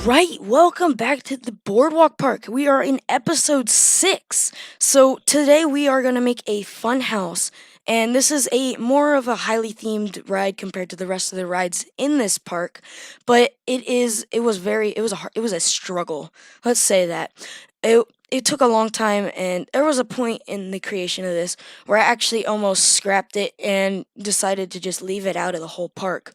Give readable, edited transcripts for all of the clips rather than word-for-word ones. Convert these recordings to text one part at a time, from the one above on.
Right, welcome back to the Boardwalk Park. We are in episode 6. So today we are going to make a fun house, and this is a more of a highly themed ride compared to the rest of the rides in this park, but it was a struggle. Let's say that. It took a long time, and there was a point in the creation of this where I actually almost scrapped it and decided to just leave it out of the whole park.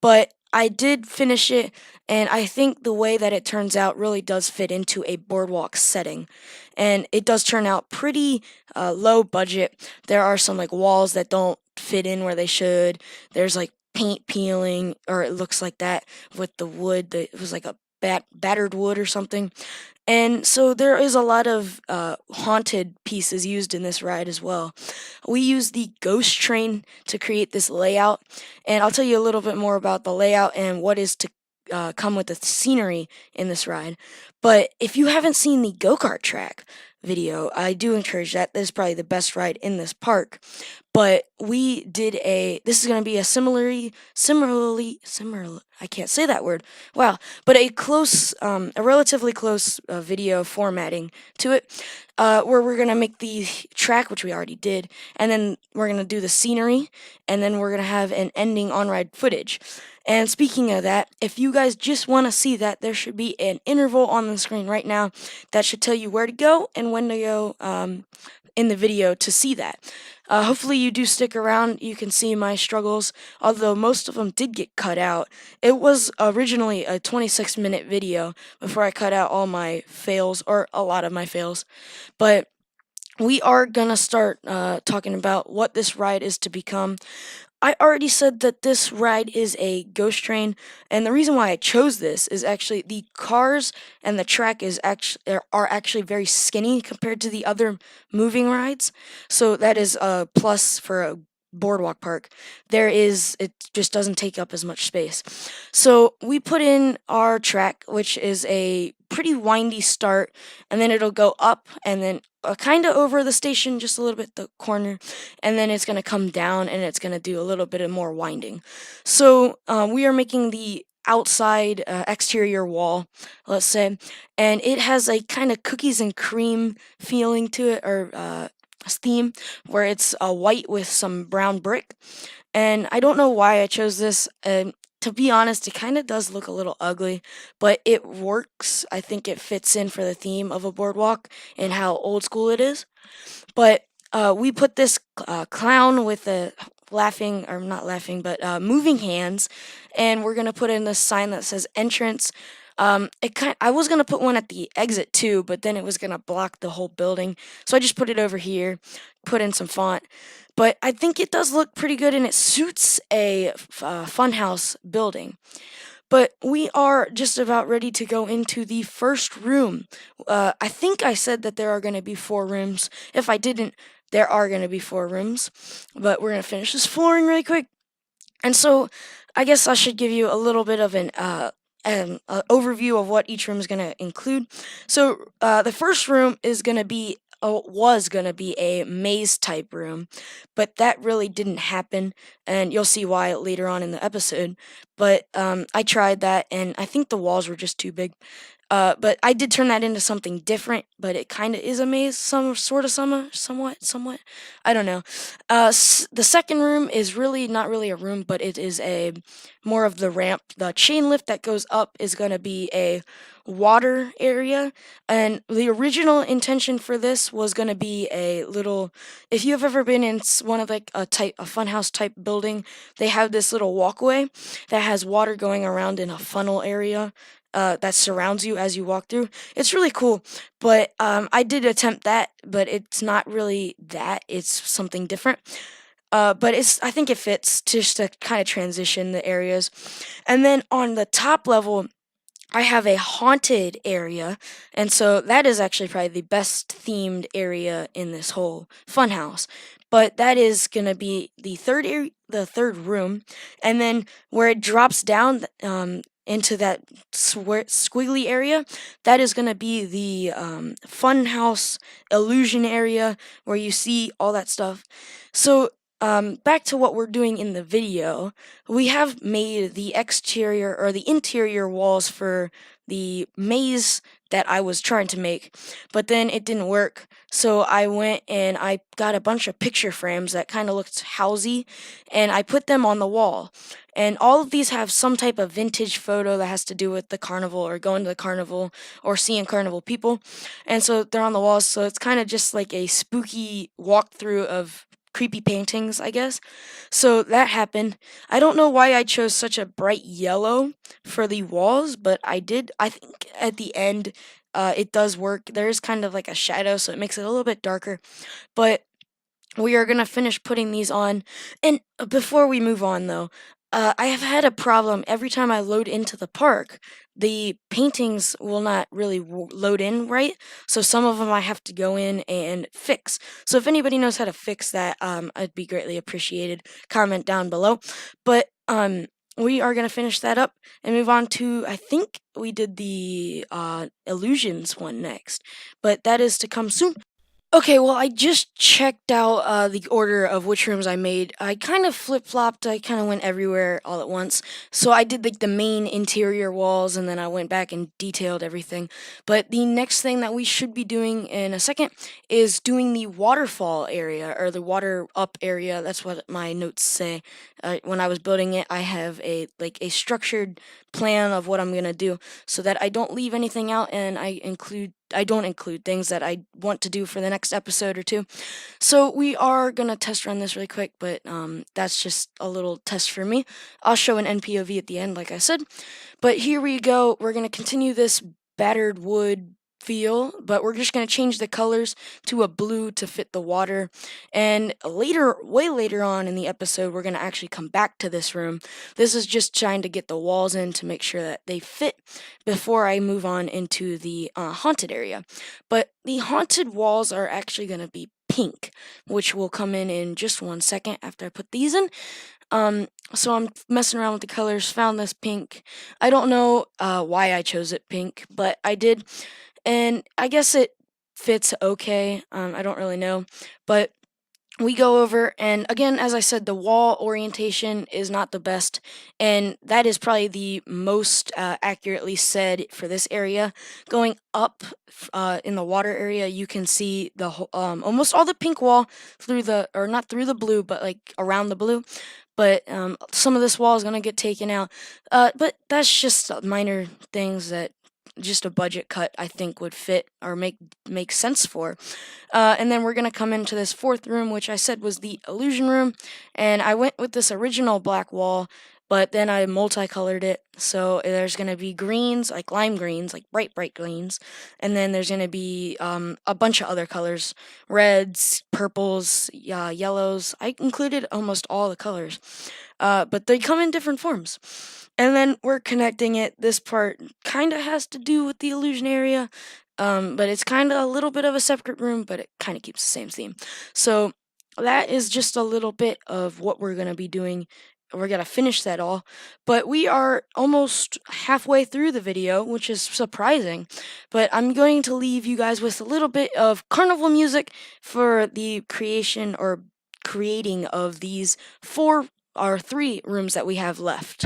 But I did finish it, and I think the way that it turns out really does fit into a boardwalk setting. And it does turn out pretty low budget. There are some like walls that don't fit in where they should. There's like paint peeling, or it looks like that with the wood. It was like a battered wood or something. And so there is a lot of haunted pieces used in this ride as well. We use the ghost train to create this layout, and I'll tell you a little bit more about the layout and what is to come with the scenery in this ride. But if you haven't seen the go-kart track video, I do encourage that. This is probably the best ride in this park. But this is going to be I can't say that word. Wow. But a relatively close video formatting to it, where we're going to make the track, which we already did, and then we're going to do the scenery, and then we're going to have an ending on-ride footage. And speaking of that, if you guys just want to see that, there should be an interval on the screen right now that should tell you where to go and when to go in the video to see that. Hopefully you do stick around. You can see my struggles, although most of them did get cut out. It was originally a 26-minute video before I cut out all my fails, or a lot of my fails. But we are gonna start talking about what this ride is to become. I already said that this ride is a ghost train, and the reason why I chose this is actually the cars and the track are actually very skinny compared to the other moving rides. So that is a plus for a boardwalk park. It just doesn't take up as much space. So we put in our track, which is a pretty windy start, and then it'll go up and then kind of over the station, just a little bit the corner, and then it's going to come down and it's going to do a little bit of more winding. So we are making the outside exterior wall, let's say, and it has a kind of cookies and cream feeling to it, or theme, where it's white with some brown brick. And I don't know why I chose this. To be honest, it kind of does look a little ugly, but it works. I think it fits in for the theme of a boardwalk and how old school it is. But we put this clown with a laughing, or not laughing, but moving hands, and we're gonna put in this sign that says entrance. I was gonna put one at the exit too, but then it was gonna block the whole building, so I just put it over here, put in some font. But I think it does look pretty good, and it suits a funhouse building. But we are just about ready to go into the first room. I think I said that there are going to be 4 rooms. If I didn't, there are going to be 4 rooms. But we're going to finish this flooring really quick. And so I guess I should give you a little bit of an overview of what each room is going to include. So the first room is going to be was going to be a maze type room, but that really didn't happen, and you'll see why later on in the episode. But I tried that, and I think the walls were just too big. But I did turn that into something different, but it kind of is a maze, somewhat. I don't know. The second room is really not really a room, but it is a more of the ramp. The chain lift that goes up is going to be a water area, and the original intention for this was going to be a little. If you've ever been in one of like a funhouse type building, they have this little walkway that has water going around in a funnel area that surrounds you as you walk through. It's really cool, but I did attempt that, but it's not really that. It's something different. But I think it fits just to kind of transition the areas. And then on the top level, I have a haunted area, and so that is actually probably the best themed area in this whole funhouse. But that is gonna be the third room, and then where it drops down into that squiggly area, that is gonna be the funhouse illusion area where you see all that stuff. So back to what we're doing in the video, we have made the exterior or the interior walls for the maze that I was trying to make, but then it didn't work. So I went and I got a bunch of picture frames that kind of looked housey, and I put them on the wall. And all of these have some type of vintage photo that has to do with the carnival or going to the carnival or seeing carnival people. And so they're on the walls, so it's kind of just like a spooky walkthrough of creepy paintings, I guess. So that happened. I don't know why I chose such a bright yellow for the walls, but I did. I think at the end, it does work. There is kind of like a shadow, so it makes it a little bit darker. But we are going to finish putting these on. And before we move on, though, I have had a problem every time I load into the park. The paintings will not really load in right, so some of them I have to go in and fix. So if anybody knows how to fix that, I'd be greatly appreciated. Comment down below. But we are going to finish that up and move on to, I think we did the illusions one next, but that is to come soon. Okay, well, I just checked out the order of which rooms I made. I kind of flip flopped. I kind of went everywhere all at once. So I did like the main interior walls, and then I went back and detailed everything. But the next thing that we should be doing in a second is doing the waterfall area or the water up area. That's what my notes say. When I was building it, I have a structured plan of what I'm gonna do, so that I don't leave anything out, and I don't include things that I want to do for the next episode or two. So we are gonna test run this really quick, but that's just a little test for me. I'll show an NPOV at the end, like I said. But here we go. We're gonna continue this battered wood feel, but we're just going to change the colors to a blue to fit the water. And later, way later on in the episode, we're going to actually come back to this room. This is just trying to get the walls in to make sure that they fit before I move on into the haunted area. But the haunted walls are actually going to be pink, which will come in just 1 second after I put these in. So I'm messing around with the colors, found this pink. I don't know why I chose it pink, but I did. And I guess it fits okay. I don't really know. But we go over, and again, as I said, the wall orientation is not the best, and that is probably the most accurately said for this area. Going up in the water area, you can see the almost all the pink wall through the, or not through the blue, but like around the blue. But some of this wall is gonna get taken out. But that's just minor things that just a budget cut I think would fit or make sense for. And then we're gonna come into this fourth room, which I said was the illusion room, and I went with this original black wall, but then I multicolored it. So there's gonna be greens, like lime greens, like bright greens, and then there's gonna be a bunch of other colors: reds, purples, yellows. I included almost all the colors, but they come in different forms. And then we're connecting it. This part kind of has to do with the illusion area, but it's kind of a little bit of a separate room, but it kind of keeps the same theme. So that is just a little bit of what we're going to be doing. We're going to finish that all, but we are almost halfway through the video, which is surprising. But I'm going to leave you guys with a little bit of carnival music for the creation or creating of these 4 or 3 rooms that we have left.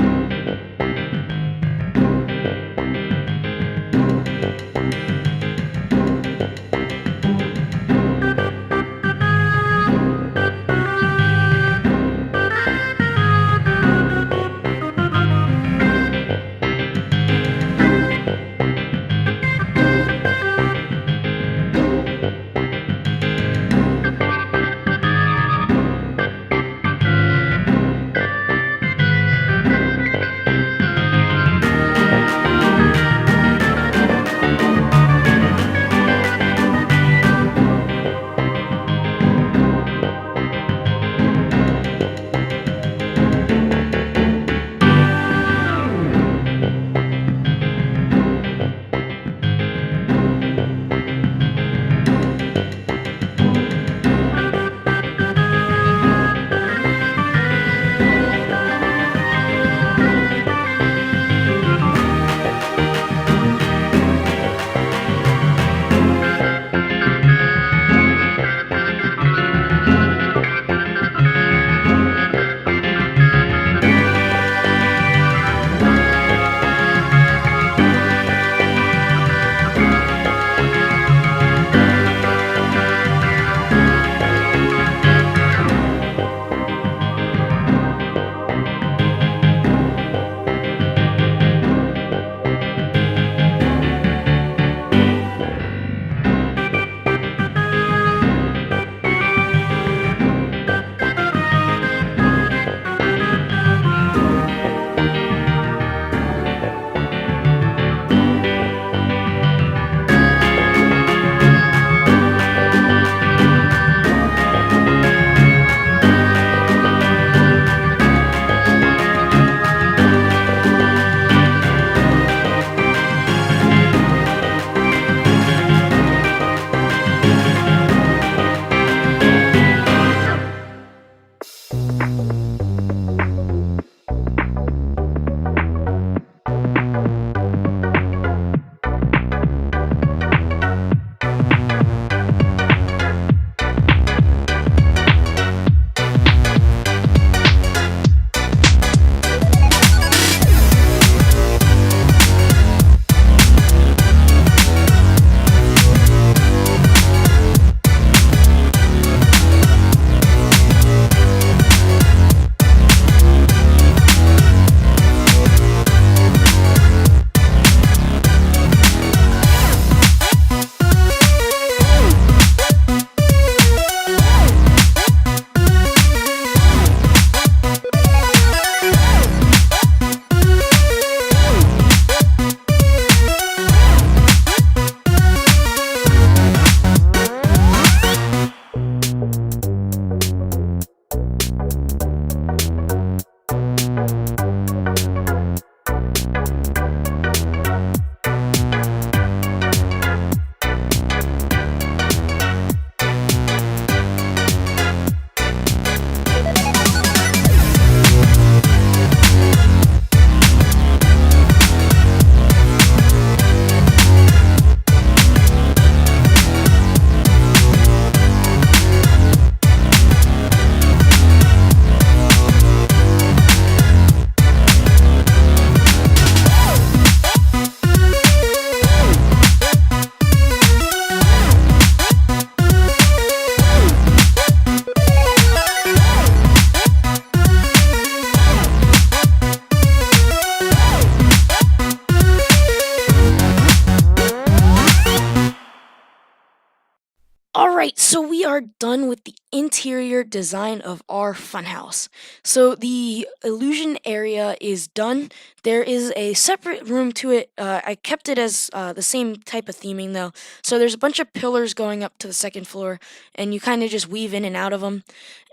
are done with the interior design of our funhouse. So the illusion area is done. There is a separate room to it. I kept it as the same type of theming though. So there's a bunch of pillars going up to the second floor, and you kind of just weave in and out of them.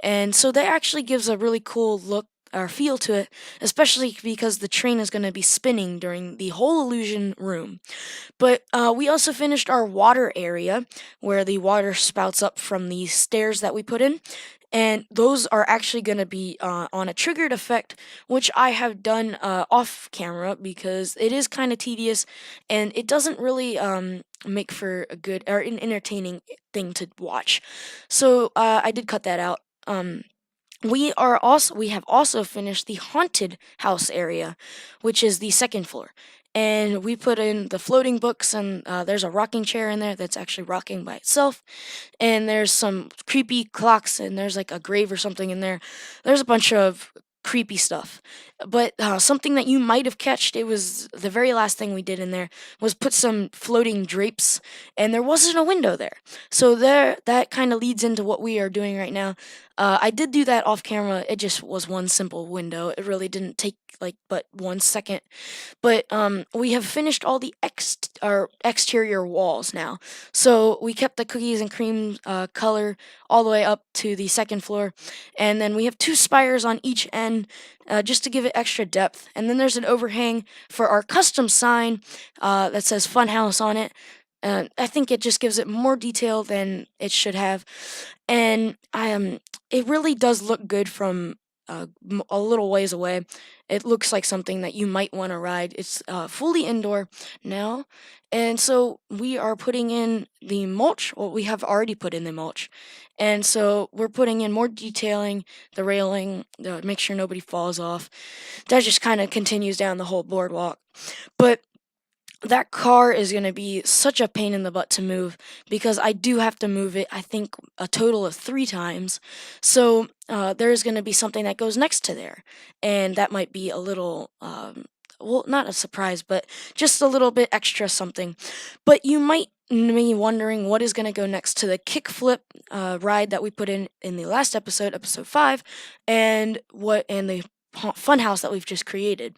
And so that actually gives a really cool look or feel to it, especially because the train is going to be spinning during the whole illusion room. But we also finished our water area where the water spouts up from the stairs that we put in. And those are actually going to be on a triggered effect, which I have done off camera because it is kind of tedious and it doesn't really make for a good or an entertaining thing to watch. So I did cut that out. We have also finished the haunted house area, which is the second floor. And we put in the floating books, and there's a rocking chair in there that's actually rocking by itself. And there's some creepy clocks, and there's like a grave or something in there. There's a bunch of creepy stuff. But something that you might have catched, it was the very last thing we did in there, was put some floating drapes, and there wasn't a window there. So that kind of leads into what we are doing right now. I did do that off camera. It just was one simple window. It really didn't take like but 1 second. But we have finished all the our exterior walls now. So we kept the cookies and cream color all the way up to the second floor, and then we have two spires on each end just to give it extra depth. And then there's an overhang for our custom sign that says Funhouse on it. I think it just gives it more detail than it should have, and it really does look good from a little ways away. It looks like something that you might want to ride. It's fully indoor now, and so we are putting in the mulch. Well, we have already put in the mulch, and so we're putting in more detailing, the railing, make sure nobody falls off. That just kind of continues down the whole boardwalk, but that car is going to be such a pain in the butt to move because I do have to move it, I think, a total of 3 times. So there's going to be something that goes next to there. And that might be a little, well, not a surprise, but just a little bit extra something. But you might be wondering what is going to go next to the kickflip ride that we put in the last episode, episode 5, and the funhouse that we've just created.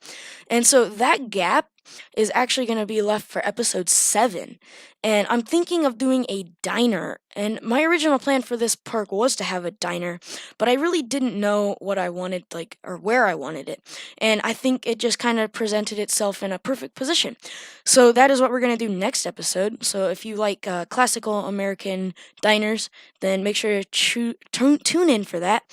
And so that gap is actually going to be left for episode 7. And I'm thinking of doing a diner. And my original plan for this park was to have a diner, but I really didn't know what I wanted, like, or where I wanted it. And I think it just kind of presented itself in a perfect position. So that is what we're going to do next episode. So if you like classical American diners, then make sure to tune in for that.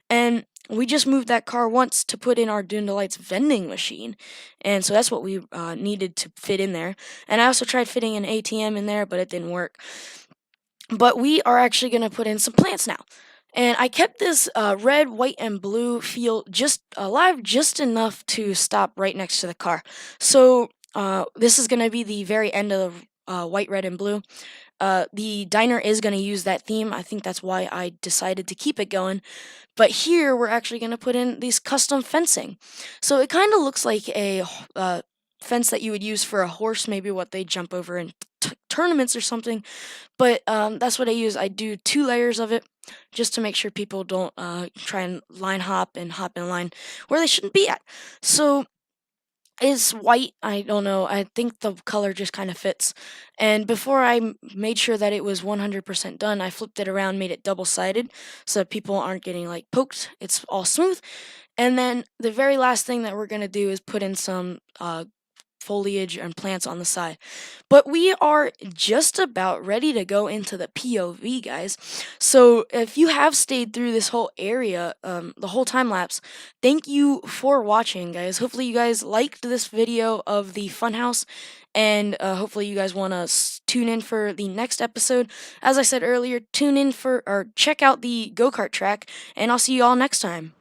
And we just moved that car once to put in our Dune Delights vending machine, and so that's what we needed to fit in there. And I also tried fitting an ATM in there, but it didn't work. But we are actually going to put in some plants now. And I kept this red, white, and blue field just alive just enough to stop right next to the car. So this is going to be the very end of white, red, and blue. The diner is going to use that theme. I think that's why I decided to keep it going. But here we're actually going to put in these custom fencing. So it kind of looks like a fence that you would use for a horse, maybe what they jump over in tournaments or something. But that's what I use. I do 2 layers of it just to make sure people don't try and line hop and hop in line where they shouldn't be at. So is white. I don't know. I think the color just kind of fits. And before I made sure that it was 100% done, I flipped it around, made it double-sided so that people aren't getting like poked. It's all smooth. And then the very last thing that we're going to do is put in some foliage and plants on the side. But we are just about ready to go into the POV, guys. So if you have stayed through this whole area, the whole time lapse, thank you for watching, guys. Hopefully you guys liked this video of the funhouse, and hopefully you guys want to tune in for the next episode. As I said earlier, tune in for or check out the go-kart track, and I'll see you all next time.